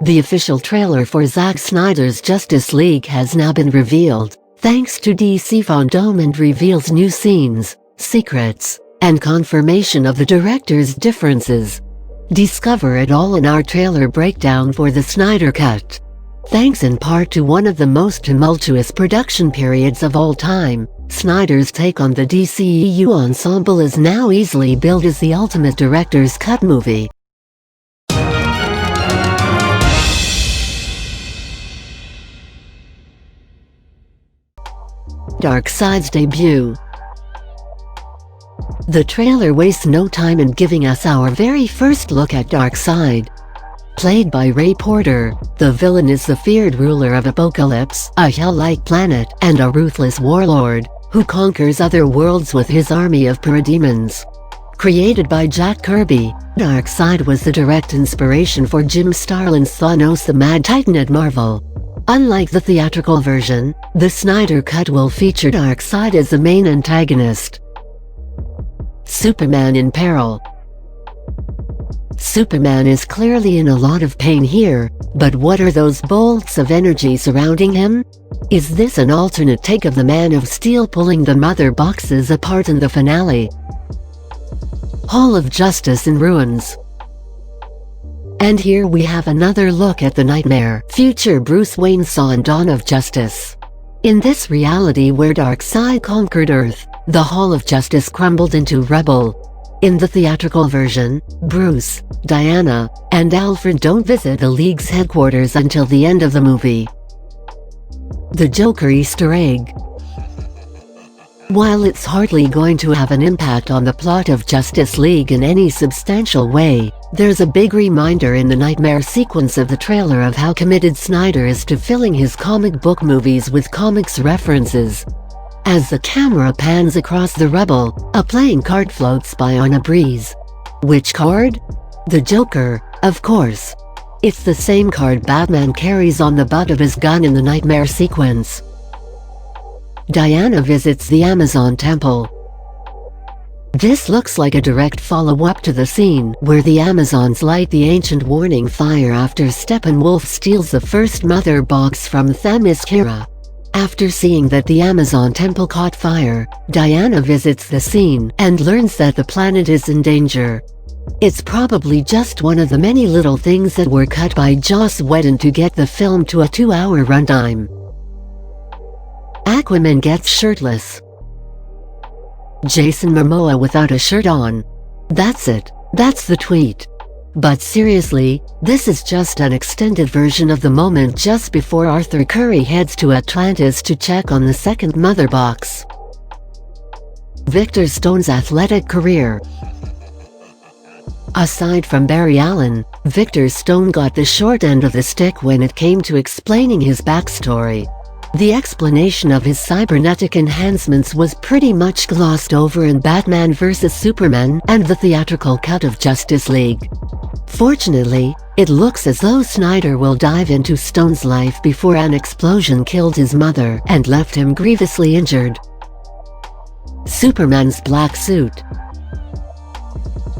The official trailer for Zack Snyder's Justice League has now been revealed, thanks to DC Fandome, and reveals new scenes, secrets, and confirmation of the director's differences. Discover it all in our trailer breakdown for the Snyder Cut. Thanks in part to one of the most tumultuous production periods of all time, Snyder's take on the DCEU ensemble is now easily billed as the ultimate director's cut movie. Darkseid's debut. The trailer wastes no time in giving us our very first look at Darkseid. Played by Ray Porter, the villain is the feared ruler of Apocalypse, a hell-like planet, and a ruthless warlord, who conquers other worlds with his army of parademons. Created by Jack Kirby, Darkseid was the direct inspiration for Jim Starlin's Thanos the Mad Titan at Marvel. Unlike the theatrical version, the Snyder Cut will feature Darkseid as the main antagonist. Superman in peril. Superman is clearly in a lot of pain here, but what are those bolts of energy surrounding him? Is this an alternate take of the Man of Steel pulling the mother boxes apart in the finale? Hall of Justice in ruins. And here we have another look at the nightmare future Bruce Wayne saw in Dawn of Justice. In this reality where Darkseid conquered Earth, the Hall of Justice crumbled into rubble. In the theatrical version, Bruce, Diana, and Alfred don't visit the League's headquarters until the end of the movie. The Joker Easter egg. While it's hardly going to have an impact on the plot of Justice League in any substantial way, there's a big reminder in the nightmare sequence of the trailer of how committed Snyder is to filling his comic book movies with comics references. As the camera pans across the rubble, a playing card floats by on a breeze. Which card? The Joker, of course. It's the same card Batman carries on the butt of his gun in the nightmare sequence. Diana visits the Amazon temple. This looks like a direct follow-up to the scene where the Amazons light the ancient warning fire after Steppenwolf steals the first mother box from Themyscira. After seeing that the Amazon temple caught fire, Diana visits the scene and learns that the planet is in danger. It's probably just one of the many little things that were cut by Joss Whedon to get the film to a 2-hour runtime. Aquaman gets shirtless. Jason Momoa without a shirt on. That's it. That's the tweet. But seriously, this is just an extended version of the moment just before Arthur Curry heads to Atlantis to check on the second mother box. Victor Stone's athletic career. Aside from Barry Allen, Victor Stone got the short end of the stick when it came to explaining his backstory. The explanation of his cybernetic enhancements was pretty much glossed over in Batman vs Superman and the theatrical cut of Justice League. Fortunately, it looks as though Snyder will dive into Stone's life before an explosion killed his mother and left him grievously injured. Superman's black suit.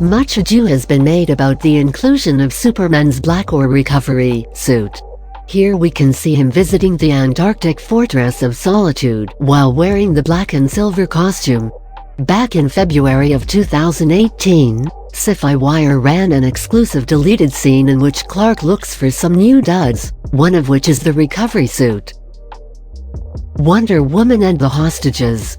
Much ado has been made about the inclusion of Superman's black or recovery suit. Here we can see him visiting the Antarctic fortress of Solitude while wearing the black and silver costume. Back in February of 2018, Sci-Fi Wire ran an exclusive deleted scene in which Clark looks for some new duds, one of which is the recovery suit. Wonder Woman and the hostages.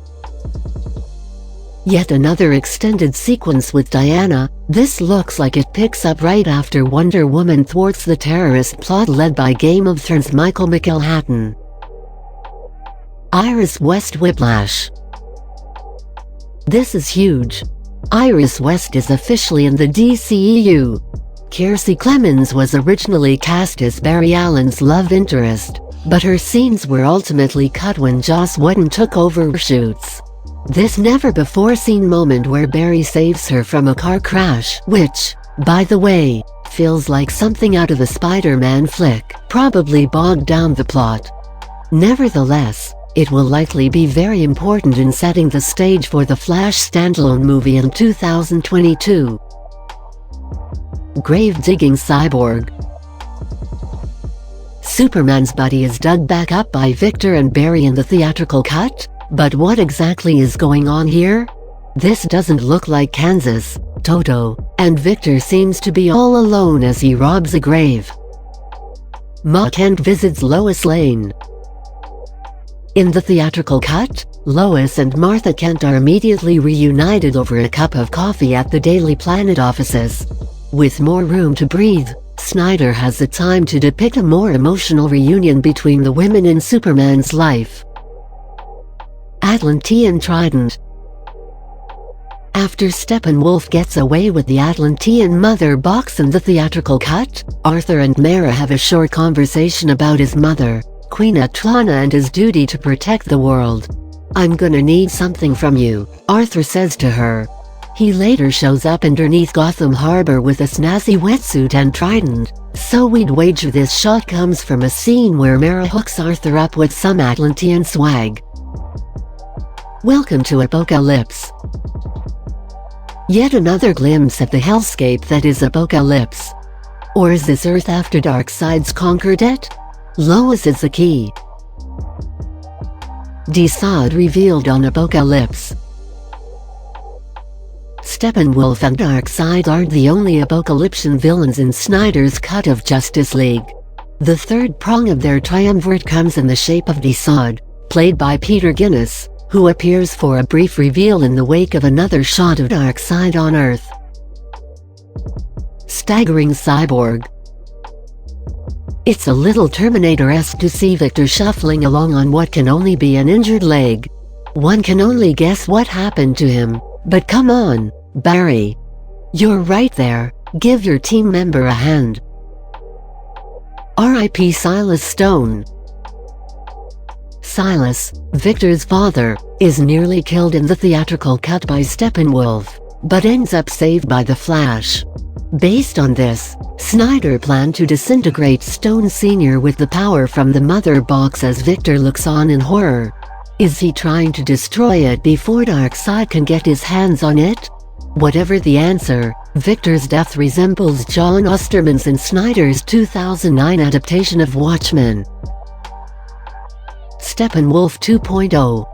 Yet another extended sequence with Diana. This looks like it picks up right after Wonder Woman thwarts the terrorist plot led by Game of Thrones' Michael McElhatton. Iris West Whiplash. This is huge. Iris West is officially in the DCEU. Kiersey Clemons was originally cast as Barry Allen's love interest, but her scenes were ultimately cut when Joss Whedon took over shoots. This never-before-seen moment where Barry saves her from a car crash, which, by the way, feels like something out of a Spider-Man flick, probably bogged down the plot. Nevertheless, it will likely be very important in setting the stage for the Flash standalone movie in 2022. Grave-digging cyborg. Superman's body is dug back up by Victor and Barry in the theatrical cut? But what exactly is going on here? This doesn't look like Kansas, Toto, and Victor seems to be all alone as he robs a grave. Ma Kent visits Lois Lane. In the theatrical cut, Lois and Martha Kent are immediately reunited over a cup of coffee at the Daily Planet offices. With more room to breathe, Snyder has the time to depict a more emotional reunion between the women in Superman's life. Atlantean Trident. After Steppenwolf gets away with the Atlantean mother box in the theatrical cut, Arthur and Mara have a short conversation about his mother, Queen Atlana, and his duty to protect the world. "I'm gonna need something from you," Arthur says to her. He later shows up underneath Gotham Harbor with a snazzy wetsuit and trident, so we'd wager this shot comes from a scene where Mara hooks Arthur up with some Atlantean swag. Welcome to Apocalypse. Yet another glimpse at the hellscape that is Apocalypse. Or is this Earth after Darkseid's conquered it? Lois is the key. Darkseid revealed on Apocalypse. Steppenwolf and Darkseid aren't the only apocalyptian villains in Snyder's cut of Justice League. The third prong of their triumvirate comes in the shape of Darkseid, played by Peter Guinness, who appears for a brief reveal in the wake of another shot of Darkseid on Earth. Staggering Cyborg. It's a little Terminator-esque to see Victor shuffling along on what can only be an injured leg. One can only guess what happened to him, but come on, Barry. You're right there, give your team member a hand. R.I.P. Silas Stone. Silas, Victor's father, is nearly killed in the theatrical cut by Steppenwolf, but ends up saved by the Flash. Based on this, Snyder planned to disintegrate Stone Sr. with the power from the mother box as Victor looks on in horror. Is he trying to destroy it before Darkseid can get his hands on it? Whatever the answer, Victor's death resembles John Osterman's in Snyder's 2009 adaptation of Watchmen. Steppenwolf 2.0.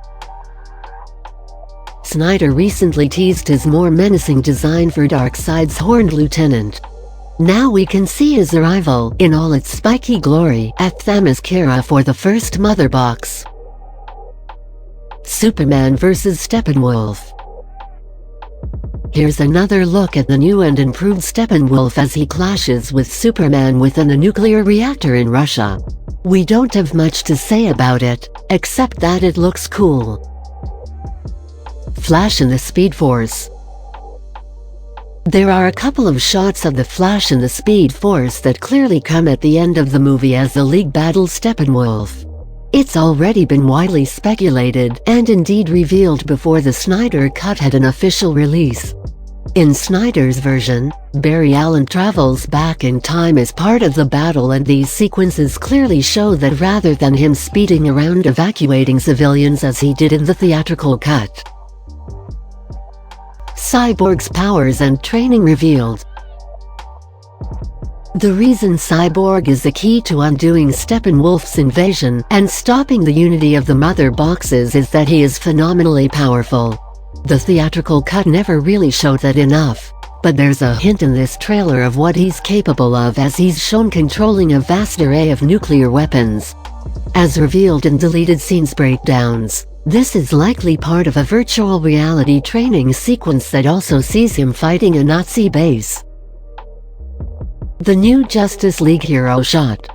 Snyder recently teased his more menacing design for Darkseid's Horned Lieutenant. Now we can see his arrival in all its spiky glory at Themyscira for the first Mother Box. Superman vs. Steppenwolf. Here's another look at the new and improved Steppenwolf as he clashes with Superman within a nuclear reactor in Russia. We don't have much to say about it, except that it looks cool. Flash and the Speed Force. There are a couple of shots of the Flash and the Speed Force that clearly come at the end of the movie as the League battles Steppenwolf. It's already been widely speculated and indeed revealed before the Snyder Cut had an official release. In Snyder's version, Barry Allen travels back in time as part of the battle, and these sequences clearly show that rather than him speeding around evacuating civilians as he did in the theatrical cut. Cyborg's powers and training revealed. The reason Cyborg is the key to undoing Steppenwolf's invasion and stopping the unity of the Mother Boxes is that he is phenomenally powerful. The theatrical cut never really showed that enough, but there's a hint in this trailer of what he's capable of as he's shown controlling a vast array of nuclear weapons. As revealed in deleted scenes breakdowns, this is likely part of a virtual reality training sequence that also sees him fighting a Nazi base. The new Justice League hero shot.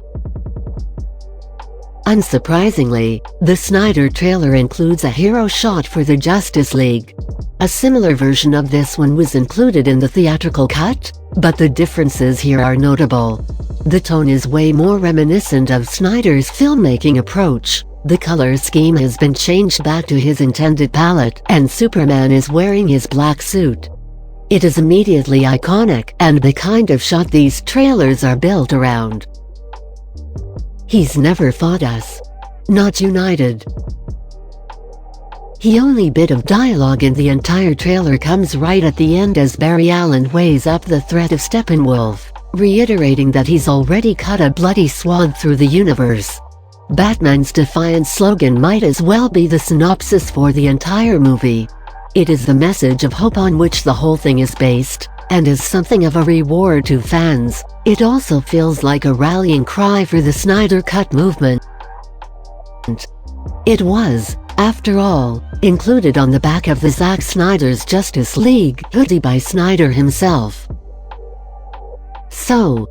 Unsurprisingly, the Snyder trailer includes a hero shot for the Justice League. A similar version of this one was included in the theatrical cut, but the differences here are notable. The tone is way more reminiscent of Snyder's filmmaking approach. The color scheme has been changed back to his intended palette, and Superman is wearing his black suit. It is immediately iconic and the kind of shot these trailers are built around. He's never fought us. Not united. The only bit of dialogue in the entire trailer comes right at the end as Barry Allen weighs up the threat of Steppenwolf. reiterating that he's already cut a bloody swath through the universe. Batman's defiant slogan might as well be the synopsis for the entire movie. It is the message of hope on which the whole thing is based, and is something of a reward to fans. It also feels like a rallying cry for the Snyder Cut movement. It was, after all, included on the back of the Zack Snyder's Justice League hoodie by Snyder himself. So,